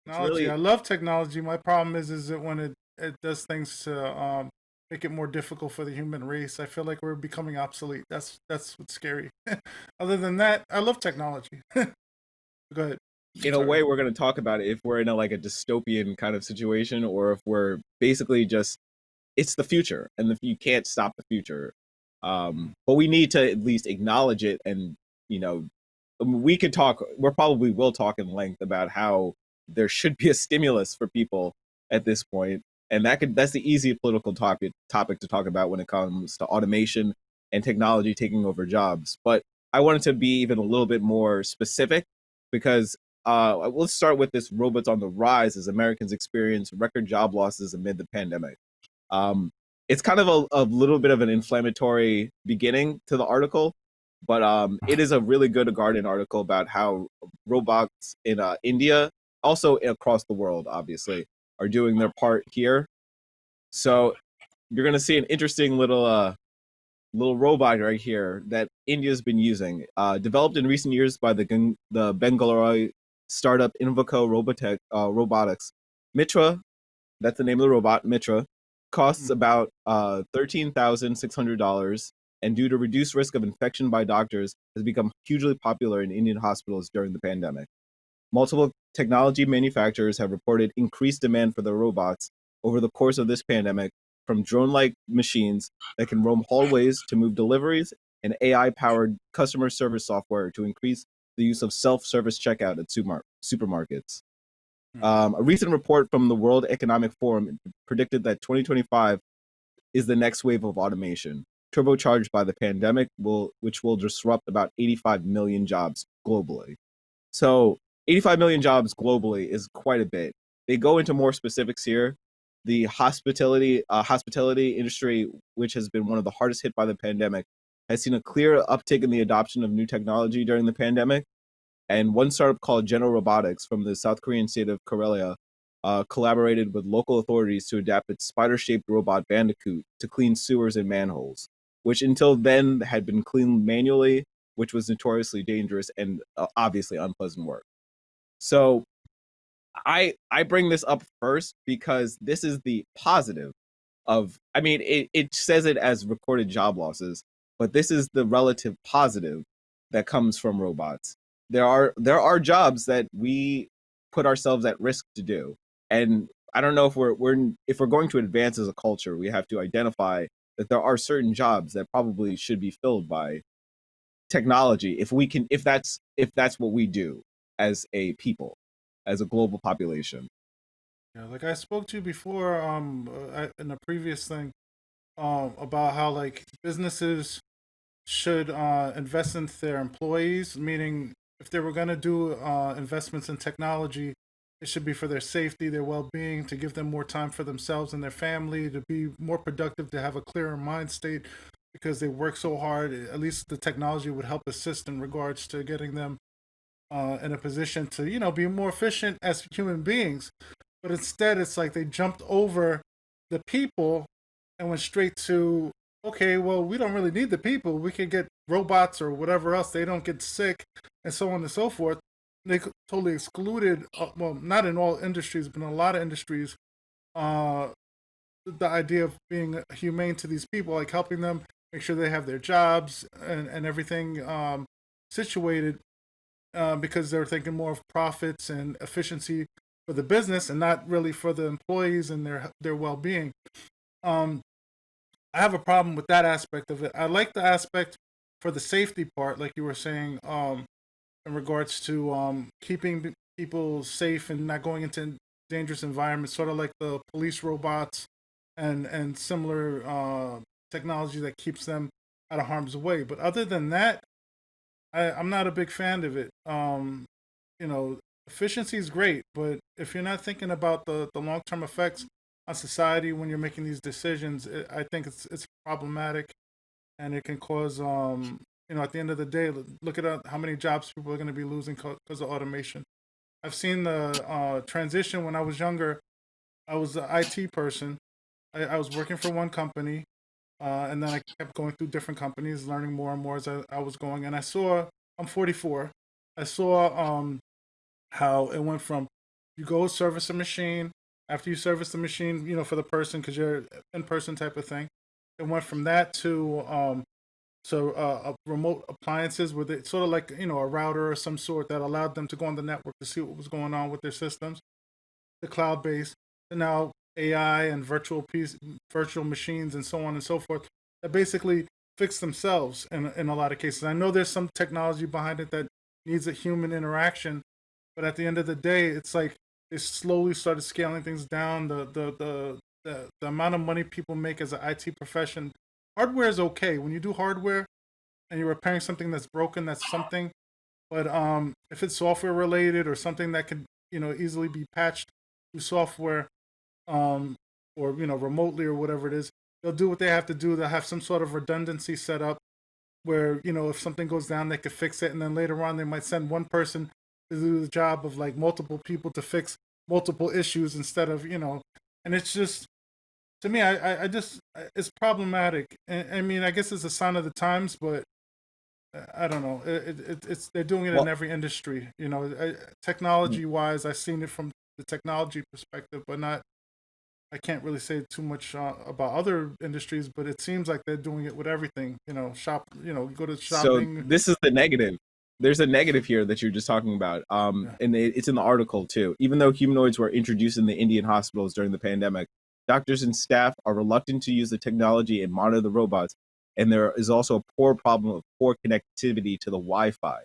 It's Technology. really I love technology. My problem is that when it does things to make it more difficult for the human race, I feel like we're becoming obsolete. That's what's scary. Other than that, I love technology. Go ahead. I'm in a sorry. way we're going to talk about it if we're in a like a dystopian kind of situation or if we're basically just it's the future and you can't stop the future. But we need to at least acknowledge it and you know we could talk we probably will talk in length about how there should be a stimulus for people at this point and that's the easy political topic to talk about when it comes to automation and technology taking over jobs. But I wanted to be even a little bit more specific because let's start with this robots on the rise as Americans experience record job losses amid the pandemic. um, it's kind of a little bit of an inflammatory beginning to the article, but it is a really good Guardian article about how robots in India, also across the world, obviously, are doing their part here. So you're going to see an interesting little robot right here that India's been using, developed in recent years by the Bangalore startup Invoco Robotics. Mitra, that's the name of the robot, Mitra, costs about $13,600 and due to reduced risk of infection by doctors has become hugely popular in Indian hospitals during the pandemic. Multiple technology manufacturers have reported increased demand for their robots over the course of this pandemic, from drone-like machines that can roam hallways to move deliveries and AI-powered customer service software to increase the use of self-service checkout at supermarkets. A recent report from the World Economic Forum predicted that 2025 is the next wave of automation, turbocharged by the pandemic, which will disrupt about 85 million jobs globally. So, 85 million jobs globally is quite a bit. They go into more specifics here. The hospitality industry, which has been one of the hardest hit by the pandemic, has seen a clear uptick in the adoption of new technology during the pandemic. And one startup called General Robotics from the South Korean state of Karelia collaborated with local authorities to adapt its spider-shaped robot Bandicoot to clean sewers and manholes, which until then had been cleaned manually, which was notoriously dangerous and obviously unpleasant work. So I bring this up first because this is the positive of, I mean, it says it as recorded job losses, but this is the relative positive that comes from robots. There are jobs that we put ourselves at risk to do, and I don't know if if we're going to advance as a culture, we have to identify that there are certain jobs that probably should be filled by technology if we can if that's what we do as a people, as a global population. Yeah, like I spoke to you before, in a previous thing, about how like businesses should invest into their employees, meaning if they were going to do investments in technology, it should be for their safety, their well being, to give them more time for themselves and their family, to be more productive, to have a clearer mind state because they work so hard. At least the technology would help assist in regards to getting them in a position to, be more efficient as human beings. But instead, it's like they jumped over the people and went straight to, okay, well, we don't really need the people. We can get robots or whatever else. They don't get sick and so on and so forth. They totally excluded, well, not in all industries, but in a lot of industries, uh, the idea of being humane to these people, like helping them make sure they have their jobs and everything situated, because they're thinking more of profits and efficiency for the business and not really for the employees and their well being. Um, I have a problem with that aspect of it. I like the aspect for the safety part, like you were saying, in regards to keeping people safe and not going into dangerous environments, sort of like the police robots and similar technology that keeps them out of harm's way. But other than that, I'm not a big fan of it. You know, efficiency is great, but if you're not thinking about the long term effects on society when you're making these decisions, I think it's problematic, and it can cause at the end of the day, look at how many jobs people are going to be losing because of automation. I've seen the transition when I was younger. I was an IT person. I was working for one company, and then I kept going through different companies, learning more and more as I was going. And I saw, I'm 44. I saw how it went from You go service a machine. After you service the machine, for the person, because you're in person type of thing. It went from that to remote appliances where they sort of like a router or some sort that allowed them to go on the network to see what was going on with their systems. The cloud based, and now AI and virtual machines and so on and so forth that basically fix themselves in a lot of cases. I know there's some technology behind it that needs a human interaction, but at the end of the day, it's like they slowly started scaling things down. The amount of money people make as an IT profession, hardware is okay. When you do hardware and you're repairing something that's broken, that's something. But if it's software related or something that can easily be patched through software, or remotely or whatever it is, they'll do what they have to do. They'll have some sort of redundancy set up where if something goes down, they could fix it, and then later on they might send one person to do the job of like multiple people to fix multiple issues instead of and it's just, to me, I just, it's problematic. I mean, I guess it's a sign of the times, but I don't know. It's they're doing it in every industry. Technology wise, I've seen it from the technology perspective, but not. I can't really say too much about other industries, but it seems like they're doing it with everything. Shop. Go to shopping. So this is the negative. There's a negative here that you're just talking about, Yeah. and it's in the article too. Even though humanoids were introduced in the Indian hospitals during the pandemic, doctors and staff are reluctant to use the technology and monitor the robots, and there is also a problem of poor connectivity to the Wi-Fi.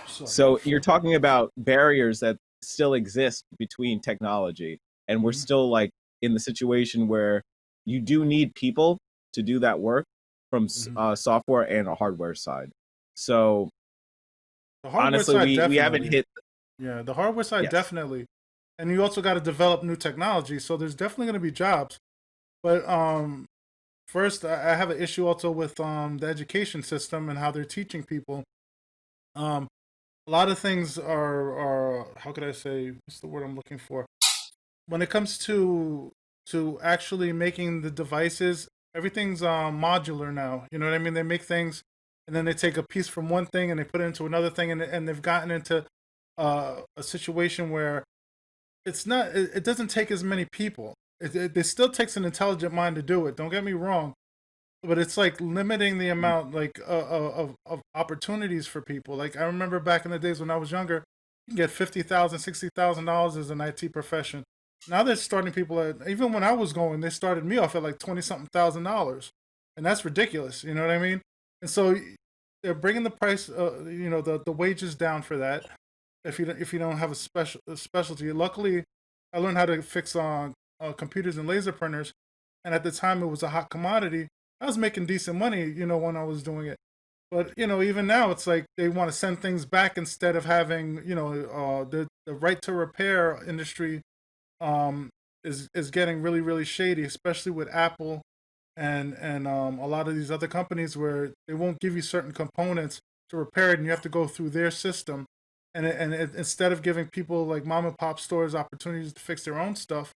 So you're talking about barriers that still exist between technology, and we're still like in the situation where you do need people to do that work from software and a hardware side. So The hardware honestly, side we haven't definitely. hit. Yeah, the hardware side Yes. definitely. And you also got to develop new technology. So there's definitely going to be jobs. But first, I have an issue also with the education system and how they're teaching people. Um, a lot of things are how could I say? What's the word I'm looking for? When it comes to actually making the devices, everything's modular now. You know what I mean? They make things, and then they take a piece from one thing and they put it into another thing, and they've gotten into a situation where it's not. It doesn't take as many people. It still takes an intelligent mind to do it. Don't get me wrong, but it's like limiting the amount like of opportunities for people. Like I remember back in the days when I was younger, you can get $50,000, $60,000 as an IT profession. Now they're starting people at, even when I was going, they started me off at like 20 something $1,000, and that's ridiculous. You know what I mean? And so they're bringing the price, the wages down for that. If you don't have a specialty, luckily, I learned how to fix computers and laser printers, and at the time it was a hot commodity. I was making decent money, when I was doing it. But even now, it's like they want to send things back instead of having, the right to repair industry is getting really really shady, especially with Apple and a lot of these other companies where they won't give you certain components to repair it, and you have to go through their system. Instead of giving people like mom and pop stores opportunities to fix their own stuff,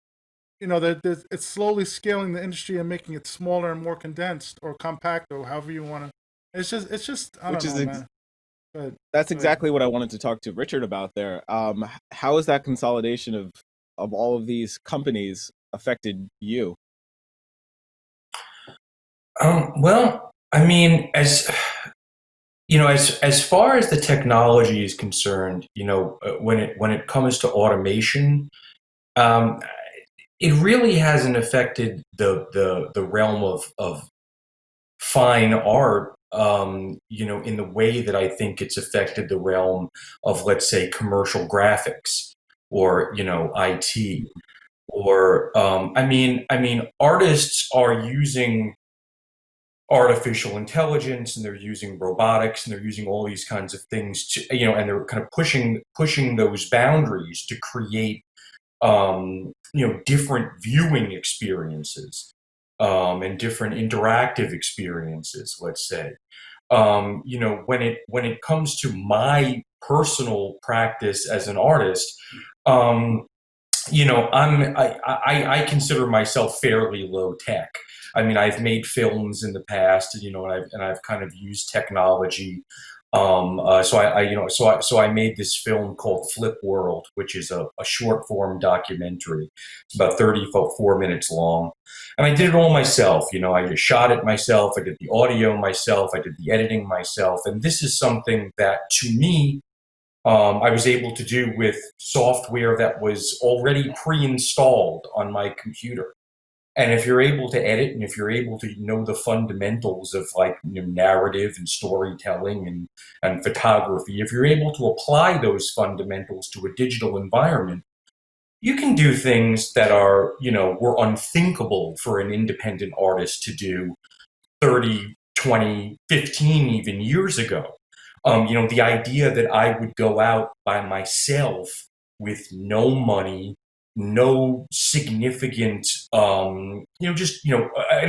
it's slowly scaling the industry and making it smaller and more condensed or compact or however you want to. It's just I Which don't is know, man. But that's exactly what I wanted to talk to Richard about there. How has that consolidation of all of these companies affected you? Well, I mean, as far as the technology is concerned, when it comes to automation, um, it really hasn't affected the realm of fine art, in the way that I think it's affected the realm of, let's say, commercial graphics or IT. Or I mean, artists are using artificial intelligence, and they're using robotics, and they're using all these kinds of things to, and they're kind of pushing those boundaries to create different viewing experiences, and different interactive experiences, let's say. When it comes to my personal practice as an artist, um, I consider myself fairly low tech. I mean, I've made films in the past, and I've kind of used technology So I made this film called Flip World, which is a short form documentary. It's about 34 minutes long, and I did it all myself. I just shot it myself. I did the audio myself. I did the editing myself, and this is something that, to me, I was able to do with software that was already pre-installed on my computer. And if you're able to edit, and if you're able to know the fundamentals of narrative and storytelling and photography, if you're able to apply those fundamentals to a digital environment, you can do things that were unthinkable for an independent artist to do 30, 20, 15 even years ago. The idea that I would go out by myself with no money, no significant, an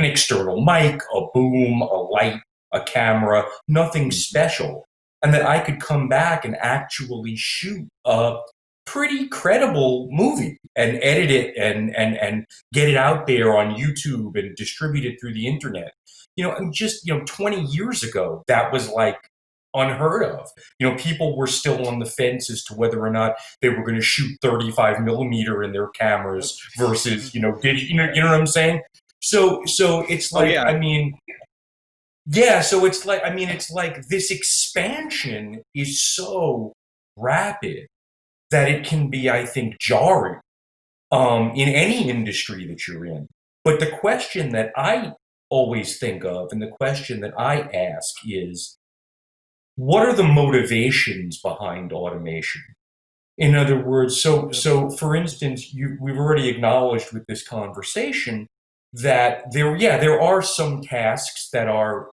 external mic, a boom, a light, a camera, nothing special. And that I could come back and actually shoot a pretty credible movie and edit it and get it out there on YouTube and distribute it through the internet. And just, 20 years ago, that was like unheard of. People were still on the fence as to whether or not they were going to shoot 35 millimeter in their cameras versus, you know what I'm saying? So it's like, yeah. So it's like this expansion is so rapid that it can be, I think, jarring in any industry that you're in. But the question that I always think of, and the question that I ask is, what are the motivations behind automation? In other words, so for instance, we've already acknowledged with this conversation that there are some tasks that are,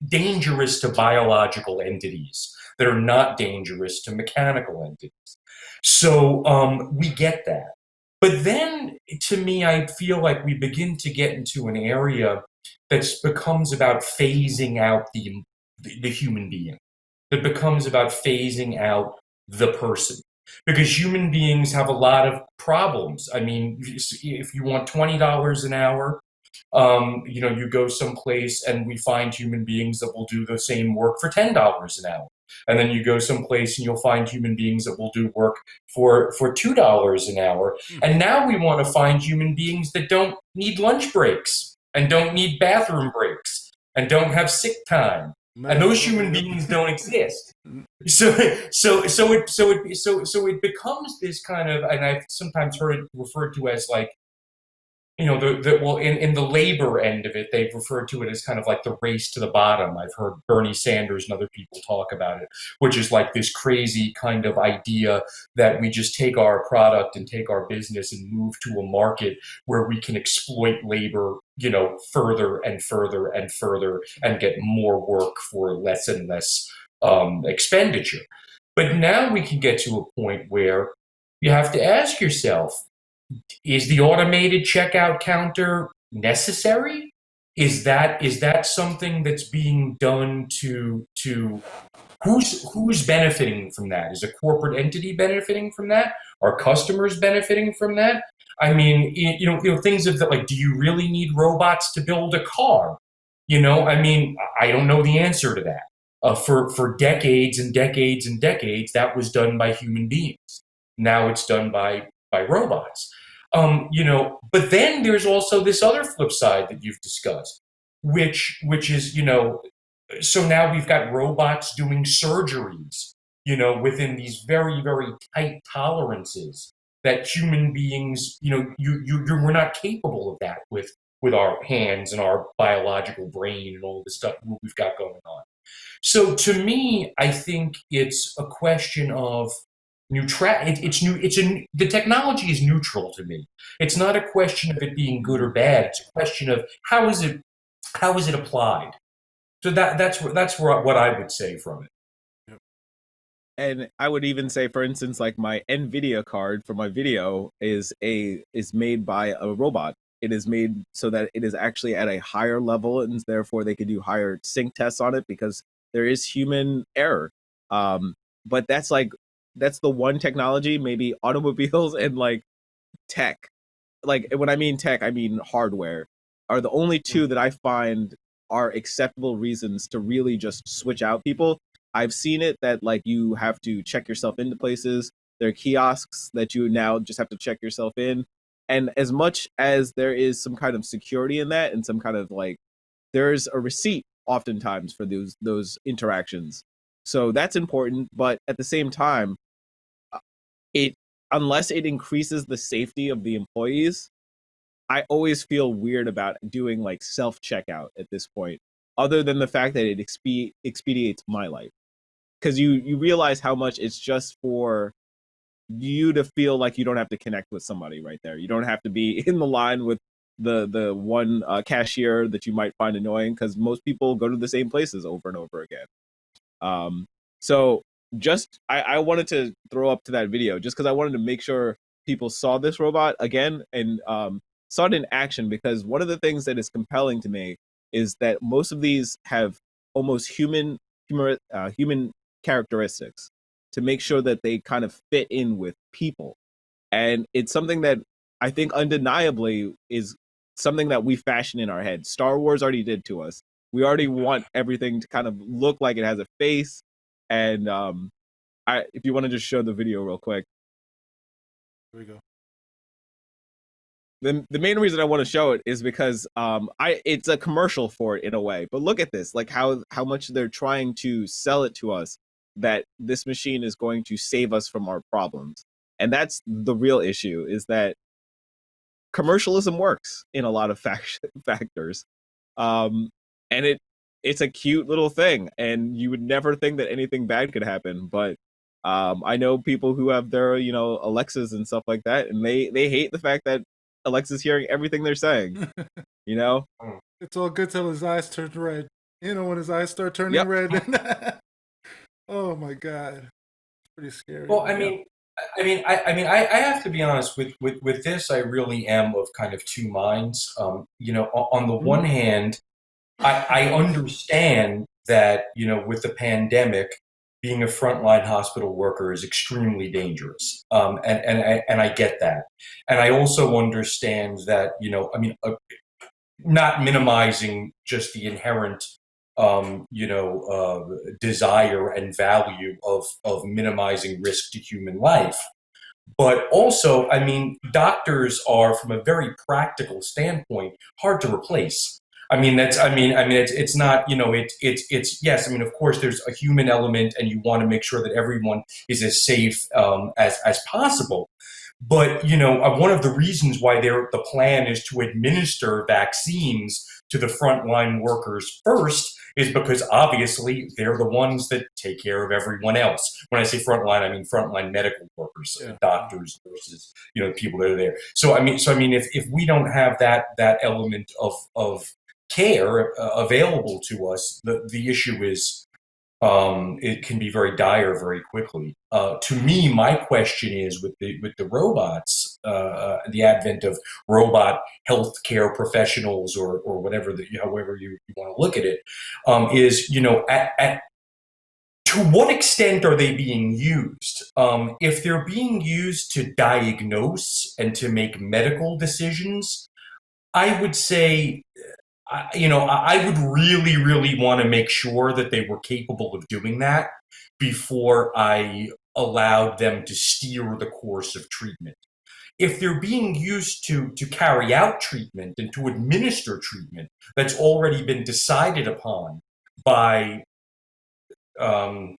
dangerous to biological entities that are not dangerous to mechanical entities. So we get that. But then, to me, I feel like we begin to get into an area that becomes about phasing out the human being. It becomes about phasing out the person. Because human beings have a lot of problems. I mean, if you want $20 an hour, you go someplace and we find human beings that will do the same work for $10 an hour. And then you go someplace and you'll find human beings that will do work for $2 an hour. And now we want to find human beings that don't need lunch breaks and don't need bathroom breaks and don't have sick time. And those human beings don't exist. So it becomes this kind of, and I've sometimes heard it referred to as like, in the labor end of it, they've referred to it as kind of like the race to the bottom. I've heard Bernie Sanders and other people talk about it, which is like this crazy kind of idea that we just take our product and take our business and move to a market where we can exploit labor, further and further and further and get more work for less and less expenditure. But now we can get to a point where you have to ask yourself, is the automated checkout counter necessary? Is that something that's being done to who's benefiting from that? Is a corporate entity benefiting from that? Are customers benefiting from that? I mean, things of that, like, do you really need robots to build a car? I don't know the answer to that. For decades and decades and decades, that was done by human beings. Now it's done by robots. But then there's also this other flip side that you've discussed, which is, so now we've got robots doing surgeries, within these very, very tight tolerances that human beings, we're not capable of that with our hands and our biological brain and all the stuff we've got going on. So to me, I think it's a question of the technology is neutral to me. It's not a question of it being good or bad. It's a question of how is it applied. So that's what I would say from it. And I would even say, for instance, like my NVIDIA card for my video is made by a robot. It is made so that it is actually at a higher level, and therefore they can do higher sync tests on it because there is human error. But that's the one technology. Maybe automobiles and like tech, like when I mean tech, I mean hardware, are the only two that I find are acceptable reasons to really just switch out people. I've seen it that like you have to check yourself into places. There are kiosks that you now just have to check yourself in. And as much as there is some kind of security in that and some kind of like there's a receipt oftentimes for those interactions. So that's important, but at the same time, it unless it increases the safety of the employees, I always feel weird about doing like self checkout at this point, other than the fact that it expedites my life. Because you realize how much it's just for you to feel like you don't have to connect with somebody right there. You don't have to be in the line with the one cashier that you might find annoying, because most people go to the same places over and over again. So just I wanted to throw up to that video just because I wanted to make sure people saw this robot again and saw it in action, because one of the things that is compelling to me is that most of these have almost human characteristics to make sure that they kind of fit in with people. And it's something that I think undeniably is something that we fashion in our head. Star Wars already did to us. We already want everything to kind of look like it has a face. And if you want to just show the video real quick. Here we go. The main reason I want to show it is because it's a commercial for it in a way. But look at this, like how much they're trying to sell it to us, that this machine is going to save us from our problems. And that's the real issue, is that commercialism works in a lot of factors. And it's a cute little thing, and you would never think that anything bad could happen. But I know people who have their, Alexas and stuff like that, and they hate the fact that Alexa's hearing everything they're saying. It's all good till his eyes turn red. When his eyes start turning red. Oh my God, it's pretty scary. Well, I have to be honest with this. I really am of kind of two minds. On the one hand, I understand that with the pandemic, being a frontline hospital worker is extremely dangerous, and I get that, and I also understand that not minimizing just the inherent desire and value of minimizing risk to human life. But also, doctors are, from a very practical standpoint, hard to replace. It's not, it's yes. Of course, there's a human element, and you want to make sure that everyone is as safe as possible. But one of the reasons why the plan is to administer vaccines to the frontline workers first is because obviously they're the ones that take care of everyone else. When I say frontline, I mean frontline medical workers, doctors, nurses, people that are there. So if we don't have that element of care available to us, the issue is it can be very dire very quickly. To me, my question is with the robots, the advent of robot healthcare professionals, or whatever however you want to look at it, is to what extent are they being used? If they're being used to diagnose and to make medical decisions, I would say, I would really, really want to make sure that they were capable of doing that before I allowed them to steer the course of treatment. If they're being used to carry out treatment and to administer treatment that's already been decided upon by a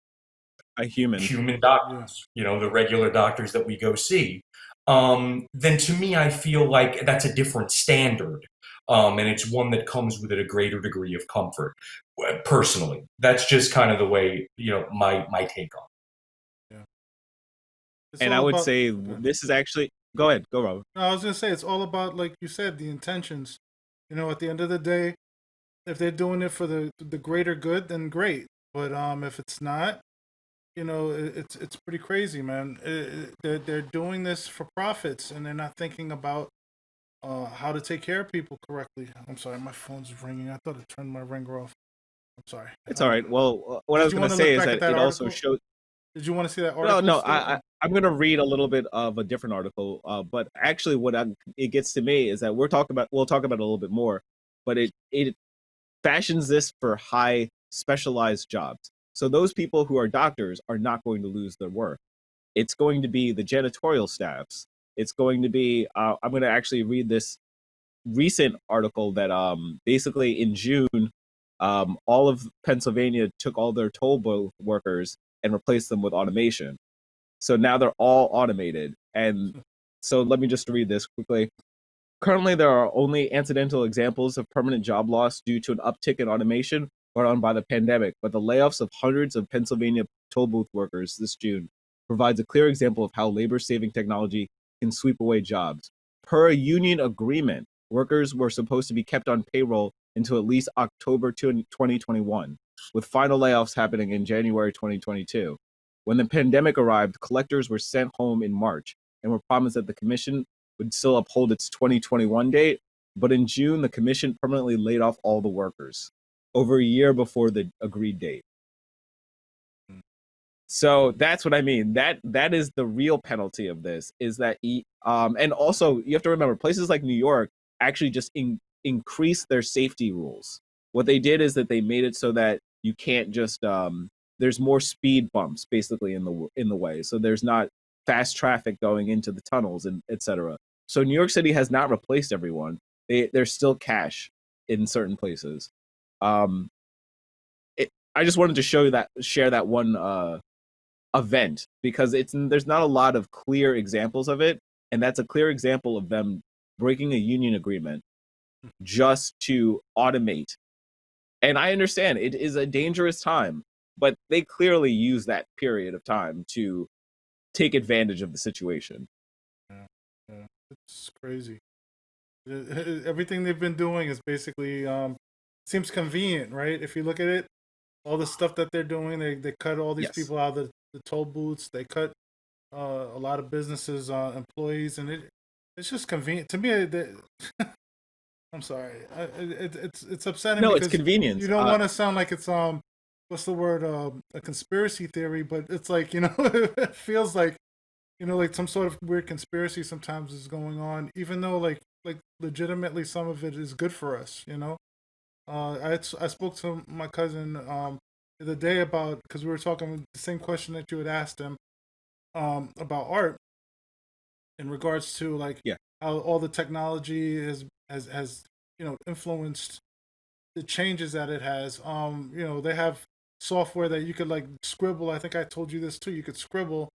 human doctors, the regular doctors that we go see, then to me, I feel like that's a different standard. And it's one that comes with a greater degree of comfort. Personally, that's just kind of the way, my take on it. Yeah. And I would say this is actually, go ahead, go Robert. No, I was going to say, it's all about, like you said, the intentions. At the end of the day, if they're doing it for the greater good, then great. But if it's not, it's pretty crazy, man. They're doing this for profits, and they're not thinking about how to take care of people correctly. I'm sorry, my phone's ringing. I thought it turned my ringer off. I'm sorry. It's all right. Well, what I was going to say is that it also shows. Did you want to see that article? No. I'm going to read a little bit of a different article. But actually, it gets to me is that we'll talk about it a little bit more. But it fashions this for high specialized jobs. So those people who are doctors are not going to lose their work. It's going to be the janitorial staffs. It's going to be, I'm going to actually read this recent article that basically in June, all of Pennsylvania took all their toll booth workers and replaced them with automation. So now they're all automated. And so let me just read this quickly. Currently, there are only incidental examples of permanent job loss due to an uptick in automation brought on by the pandemic, but the layoffs of hundreds of Pennsylvania toll booth workers this June provides a clear example of how labor-saving technology can sweep away jobs. Per a union agreement, workers were supposed to be kept on payroll until at least October 2021, with final layoffs happening in January 2022. When the pandemic arrived, collectors were sent home in March and were promised that the commission would still uphold its 2021 date, but in June, the commission permanently laid off all the workers over a year before the agreed date. So that's what I mean. That is the real penalty of this, is that and also you have to remember, places like New York actually just increase their safety rules. What they did is that they made it so that you can't just there's more speed bumps basically in the way. So there's not fast traffic going into the tunnels and etc. So New York City has not replaced everyone. There's still cash in certain places. I just wanted to share that one event, because there's not a lot of clear examples of it, and that's a clear example of them breaking a union agreement just to automate. And I understand it is a dangerous time, but they clearly use that period of time to take advantage of the situation. Yeah. It's crazy. Everything they've been doing is basically seems convenient, right? If you look at it, all the stuff that they're doing, they cut all these people out of the toll booths. They cut a lot of businesses employees, and it's just convenient to me. I'm sorry, it's upsetting. No, it's convenience. You don't want to sound like it's what's the word, a conspiracy theory, but it's like, it feels like, like some sort of weird conspiracy sometimes is going on, even though like legitimately some of it is good for us. I spoke to my cousin the other day about, because we were talking the same question that you had asked him about art, in regards to like how all the technology has influenced the changes that it has. They have software that you could like scribble. I think I told you this too. You could scribble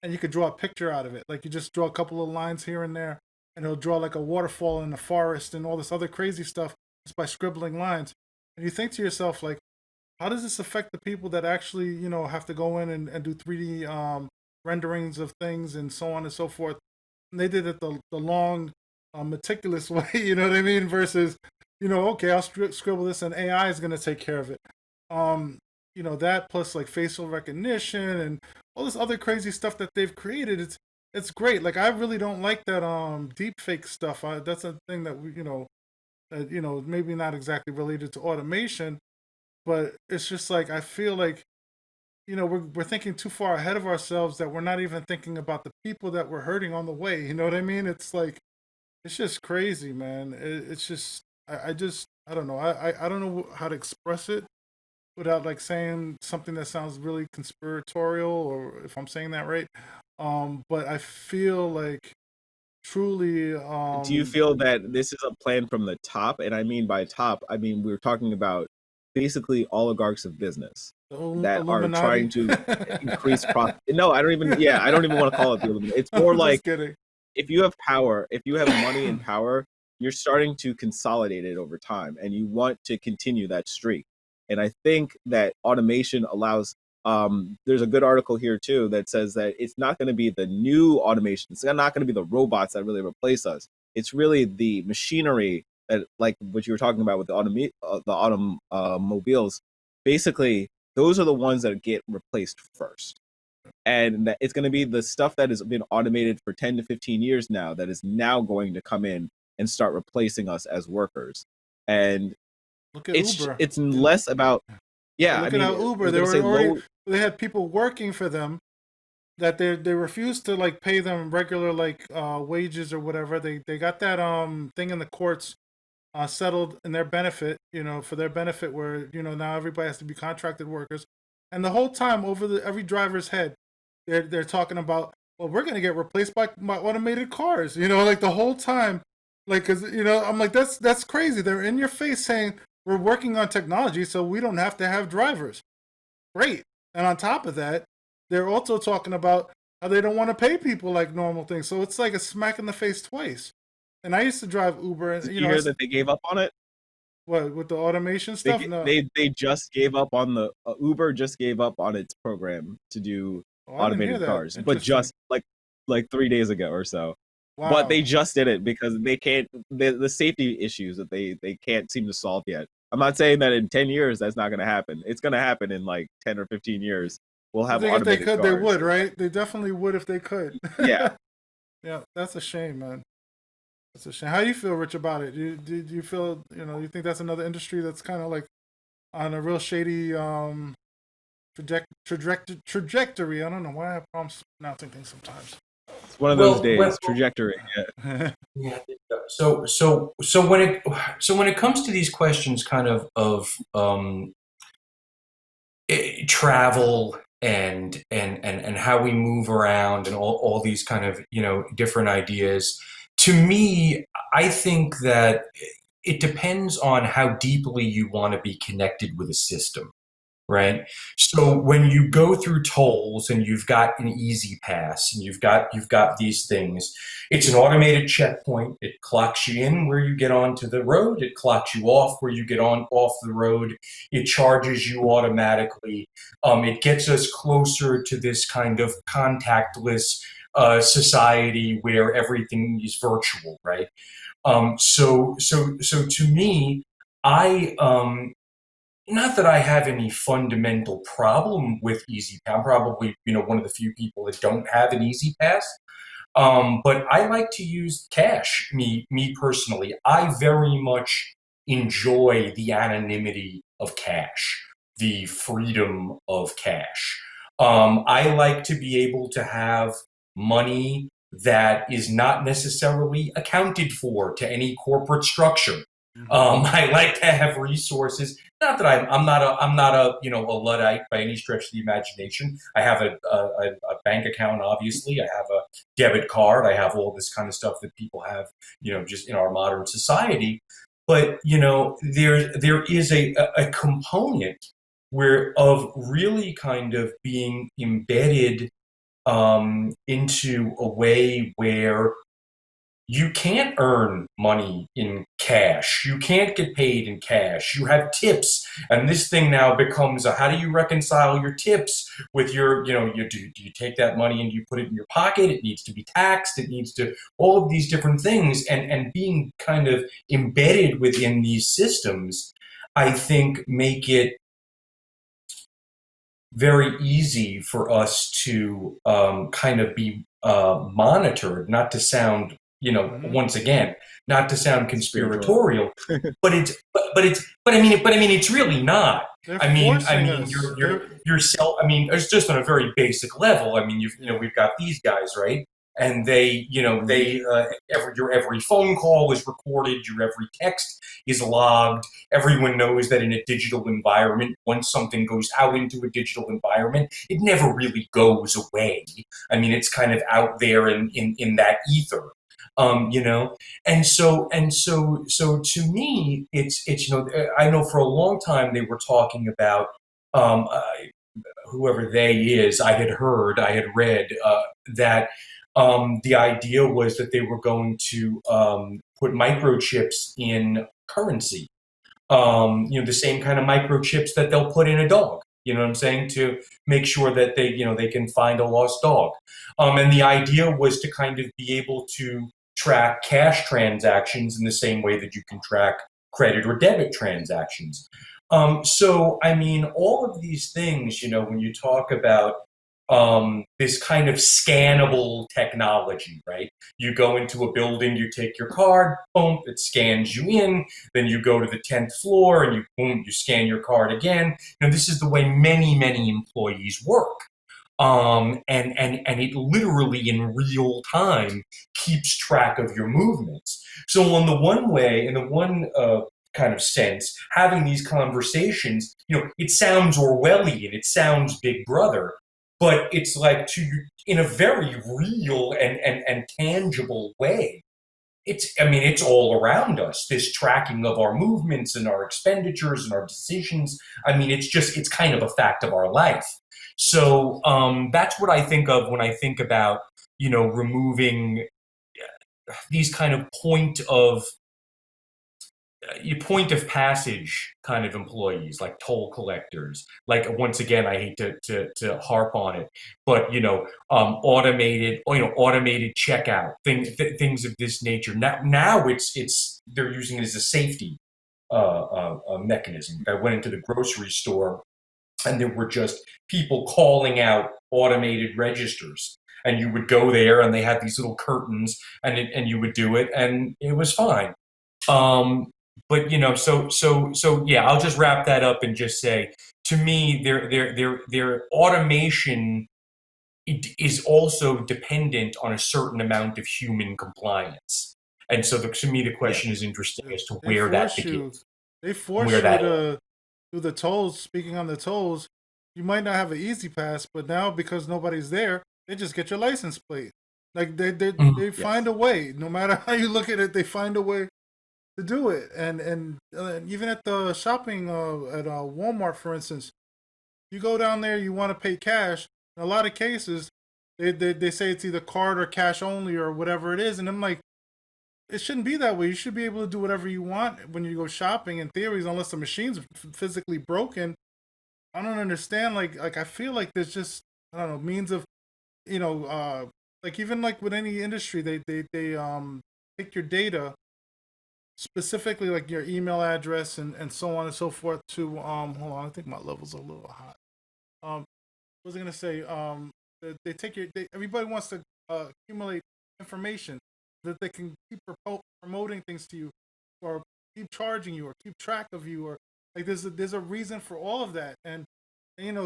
and you could draw a picture out of it. Like you just draw a couple of lines here and there, and it'll draw like a waterfall in the forest and all this other crazy stuff just by scribbling lines. And you think to yourself, like, how does this affect the people that actually, have to go in and do 3D renderings of things and so on and so forth? And they did it the long, meticulous way, you know what I mean? Versus, okay, I'll scribble this and AI is going to take care of it. That plus like facial recognition and all this other crazy stuff that they've created. It's great. Like I really don't like that deep fake stuff. That's a thing that we, maybe not exactly related to automation, but it's just like I feel like we're thinking too far ahead of ourselves, that we're not even thinking about the people that we're hurting on the way. You know what I mean? It's like it's just crazy, man. It's just I don't know. I don't know how to express it without like saying something that sounds really conspiratorial, or if I'm saying that right. But I feel like truly. Do you feel that this is a plan from the top? And I mean by top, I mean we're talking about basically oligarchs of business that are trying to increase profit. No, I don't even want to call it the Illuminati. It's more like if you have power, if you have money and power, you're starting to consolidate it over time, and you want to continue that streak. And I think that automation allows. There's a good article here too that says that it's not going to be the new automation. It's not going to be the robots that really replace us. It's really the machinery that, like what you were talking about with the automobiles. Basically, those are the ones that get replaced first. And that it's going to be the stuff that has been automated for 10 to 15 years now that is now going to come in and start replacing us as workers. And look at Uber. It's less about look at how Uber, they had people working for them that they refused to like pay them regular like wages or whatever. They got that thing in the courts settled in their benefit, for their benefit, where now everybody has to be contracted workers, and the whole time over every driver's head, they're talking about, well, we're gonna get replaced by automated cars, like the whole time, like, cause I'm like, that's crazy. They're in your face saying we're working on technology so we don't have to have drivers. Great, and on top of that, they're also talking about how they don't want to pay people like normal things. So it's like a smack in the face twice. And I used to drive Uber, and Did you hear that they gave up on it? what, with the automation stuff? No, They just gave up on the Uber just gave up on its program to do oh, I didn't hear automated that. cars, but Interesting. just like 3 days ago or so. Wow. But they just did it because they can't the safety issues that they can't seem to solve yet. I'm not saying that in 10 years that's not going to happen. It's going to happen in like 10 or 15 years. We'll I have think if they automated could, cars. they would, right? They definitely would if they could. Yeah. Yeah, that's a shame, man. That's a shame. How do you feel, Rich, about it? Do you feel, you think that's another industry that's kind of like on a real shady trajectory? I don't know why I have problems pronouncing things sometimes. It's one of those days. Trajectory. Yeah. Yeah. So when it comes to these questions, kind of travel and how we move around and all these kind of different ideas, to me, I think that it depends on how deeply you want to be connected with a system, right? So when you go through tolls and you've got an easy pass and you've got these things, it's an automated checkpoint. It clocks you in where you get onto the road. It clocks you off where you get off the road. It charges you automatically. It gets us closer to this kind of contactless society where everything is virtual, right? So to me, I not that I have any fundamental problem with Easy Pass. I'm probably one of the few people that don't have an Easy Pass. But I like to use cash. Me personally, I very much enjoy the anonymity of cash, the freedom of cash. I like to be able to have money that is not necessarily accounted for to any corporate structure. I like to have resources. Not that I'm not a a Luddite by any stretch of the imagination. I have a bank account, obviously. I have a debit card. I have all this kind of stuff that people have, just in our modern society. But there is a component of really kind of being embedded into a way where you can't earn money in cash. You can't get paid in cash. You have tips. And this thing now becomes how do you reconcile your tips with your, do you take that money and you put it in your pocket? It needs to be taxed. It needs to, all of these different things. And being kind of embedded within these systems, I think make it very easy for us to kind of be monitored, not to sound once again, not to sound conspiratorial, but I mean, it's really not. I mean, yourself. I mean, it's just on a very basic level. I mean, we've got these guys, right? And they, your every phone call is recorded, your every text is logged. Everyone knows that in a digital environment, once something goes out into a digital environment, it never really goes away. I mean, it's kind of out there in that ether. And so to me, it's I know for a long time they were talking about whoever they is. I had read that the idea was that they were going to put microchips in currency. The same kind of microchips that they'll put in a dog. You know what I'm saying? To make sure that they can find a lost dog. And the idea was to kind of be able to track cash transactions in the same way that you can track credit or debit transactions. So, I mean, all of these things, when you talk about this kind of scannable technology, right? You go into a building, you take your card, boom, it scans you in. Then you go to the 10th floor and you scan your card again. This is the way many, many employees work. and it literally in real time keeps track of your movements. So on the one way, in the one kind of sense, having these conversations, it sounds Orwellian, it sounds Big Brother, but it's like in a very real and tangible way. It's all around us, this tracking of our movements and our expenditures and our decisions. It's kind of a fact of our life. So that's what I think of when I think about, removing these kind of point of passage kind of employees, like toll collectors. Like, once again, I hate to harp on it, but automated checkout things of this nature. Now it's they're using it as a safety mechanism. I went into the grocery store, and there were just people calling out automated registers. And you would go there, and they had these little curtains, and you would do it, and it was fine. But so yeah, I'll just wrap that up and just say, to me, their automation is also dependent on a certain amount of human compliance. And so to me, the question is interesting as to where that begins. They force you to do the tolls. Speaking on the tolls, you might not have an easy pass, but now, because nobody's there, they just get your license plate. Like, they find a way. No matter how you look at it, they find a way to do it. And even at the shopping at Walmart, for instance, you go down there, you want to pay cash. In a lot of cases, they say it's either card or cash only or whatever it is, and I'm like, it shouldn't be that way. You should be able to do whatever you want when you go shopping, in theories, unless the machine's physically broken. I don't understand. Like I feel like there's just, I don't know, means of, like, even like with any industry, they take your data, specifically like your email address and so on and so forth, to hold on, I think my level's a little hot. What was I gonna say? They take everybody wants to accumulate information that they can keep promoting things to you, or keep charging you, or keep track of you, or like there's a reason for all of that. And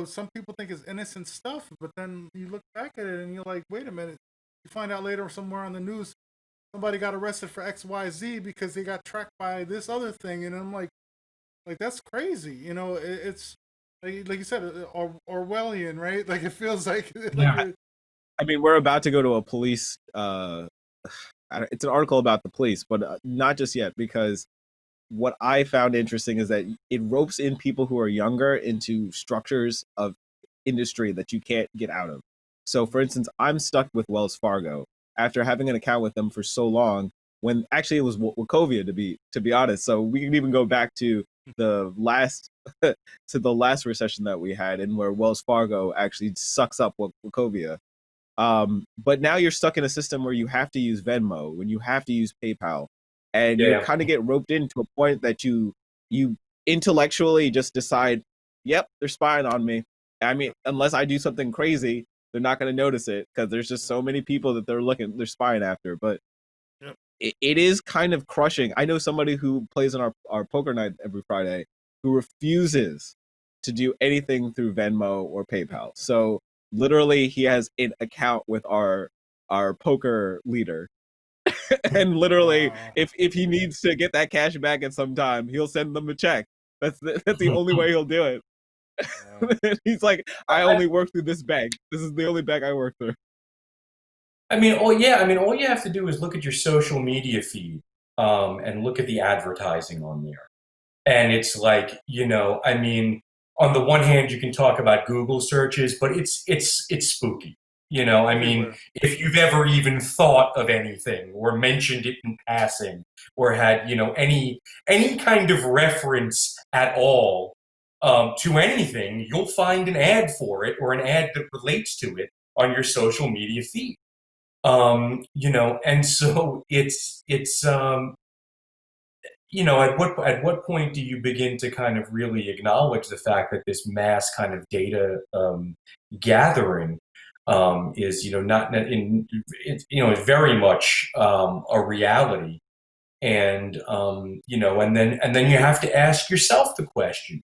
some people think it's innocent stuff, but then you look back at it and you're like, wait a minute. You find out later somewhere on the news, somebody got arrested for XYZ because they got tracked by this other thing, and I'm like that's crazy. It's like you said, Orwellian, right? Like, it feels like. Yeah. We're about to go to a police. It's an article about the police, but not just yet, because what I found interesting is that it ropes in people who are younger into structures of industry that you can't get out of. So, for instance, I'm stuck with Wells Fargo after having an account with them for so long, when actually it was Wachovia, to be honest. So we can even go back to the last recession that we had, and where Wells Fargo actually sucks up Wachovia. But now you're stuck in a system where you have to use Venmo, when you have to use PayPal, and you kind of get roped into a point that you intellectually just decide, yep, they're spying on me. Unless I do something crazy, they're not going to notice it, because there's just so many people that they're spying after. But it is kind of crushing. I know somebody who plays in our poker night every Friday who refuses to do anything through Venmo or PayPal. So literally, he has an account with our poker leader. And literally, if he needs to get that cash back at some time, he'll send them a check. That's the only way he'll do it. He's like, I only work through this bank. This is the only bank I work through. All you have to do is look at your social media feed, and look at the advertising on there. And it's like, on the one hand, you can talk about Google searches, but it's spooky. If you've ever even thought of anything or mentioned it in passing, or had, any kind of reference at all to anything, you'll find an ad for it, or an ad that relates to it, on your social media feed. And so it's at what point do you begin to kind of really acknowledge the fact that this mass kind of data gathering is it's very much a reality, and and then you have to ask yourself the question: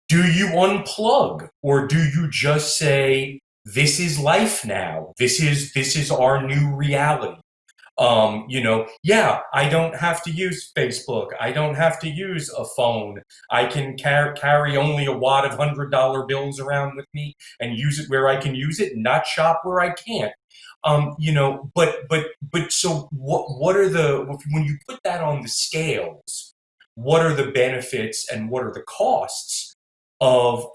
do you unplug, or do you just say, this is life now. This is our new reality. Yeah, I don't have to use Facebook. I don't have to use a phone. I can carry only a wad of $100 bills around with me and use it where I can use it, not shop where I can't. But so what are when you put that on the scales, what are the benefits and what are the costs of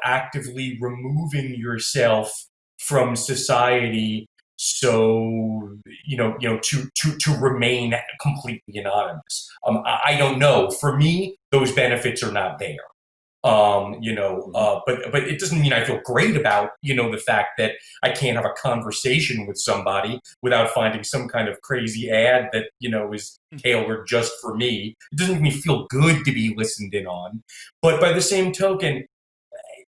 actively removing yourself from society, so to remain completely anonymous? I don't know. For me, those benefits are not there. But it doesn't mean I feel great about, the fact that I can't have a conversation with somebody without finding some kind of crazy ad that, is tailored just for me. It doesn't make me feel good to be listened in on. But by the same token,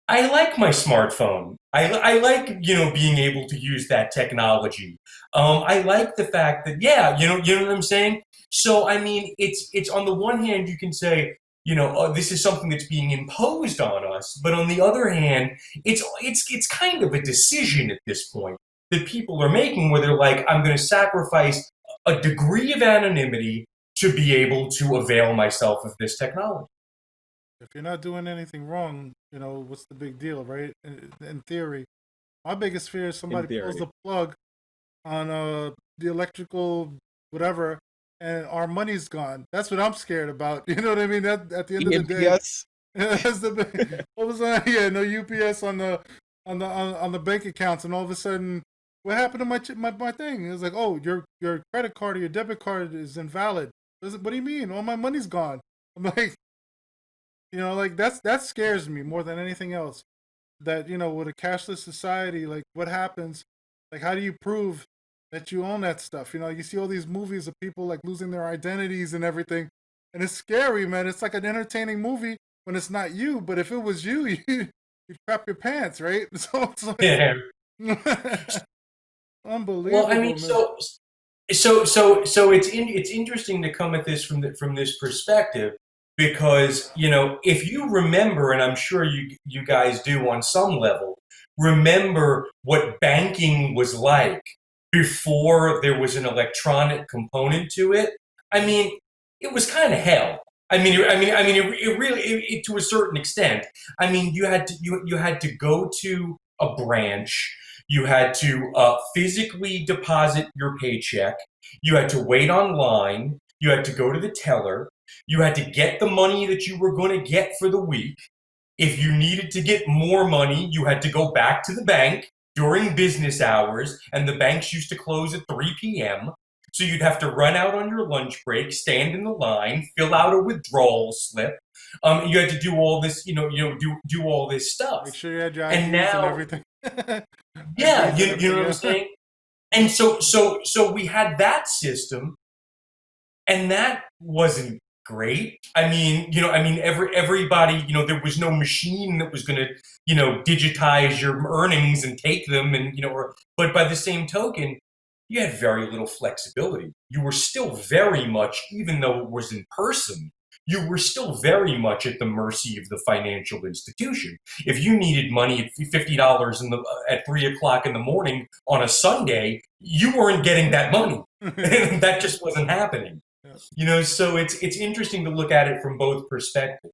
I like my smartphone. I like, being able to use that technology. I like the fact that, yeah, you know what I'm saying? So, I mean, it's on the one hand, you can say, this is something that's being imposed on us. But on the other hand, it's kind of a decision at this point that people are making where they're like, I'm going to sacrifice a degree of anonymity to be able to avail myself of this technology. If you're not doing anything wrong, what's the big deal, right? In theory, my biggest fear is somebody pulls the plug on the electrical whatever, and our money's gone. That's what I'm scared about. You know what I mean? That at the end of the day, that's the all of a sudden, yeah, no UPS on the bank accounts, and all of a sudden, what happened to my thing? It was like, oh, your credit card or your debit card is invalid. What do you mean? All my money's gone. I'm like, that scares me more than anything else. That, with a cashless society, like what happens? Like, how do you prove that you own that stuff? You see all these movies of people like losing their identities and everything. And it's scary, man. It's like an entertaining movie when it's not you, but if it was you, you'd crap your pants, right? So it's like, yeah. Unbelievable. Well, I mean, so it's interesting to come at this from this perspective, because if you remember, and I'm sure you guys do on some level, remember what banking was like before there was an electronic component to it. I mean, it was kind of hell. It really, to a certain extent. I mean, you had to go to a branch. You had to physically deposit your paycheck. You had to wait online. You had to go to the teller. You had to get the money that you were going to get for the week. If you needed to get more money, you had to go back to the bank during business hours, and the banks used to close at 3 p.m. So you'd have to run out on your lunch break, stand in the line, fill out a withdrawal slip. You had to do all this, do all this stuff. Make sure you had your IDs and everything. Yeah, you know what I'm saying? And so we had that system, and that wasn't great. Everybody, there was no machine that was going to, digitize your earnings and take them, and but by the same token, you had very little flexibility. You were still very much, even though it was in person, you were still very much at the mercy of the financial institution. If you needed money at $50 at 3:00 in the morning on a Sunday, you weren't getting that money. That just wasn't happening. So it's interesting to look at it from both perspectives.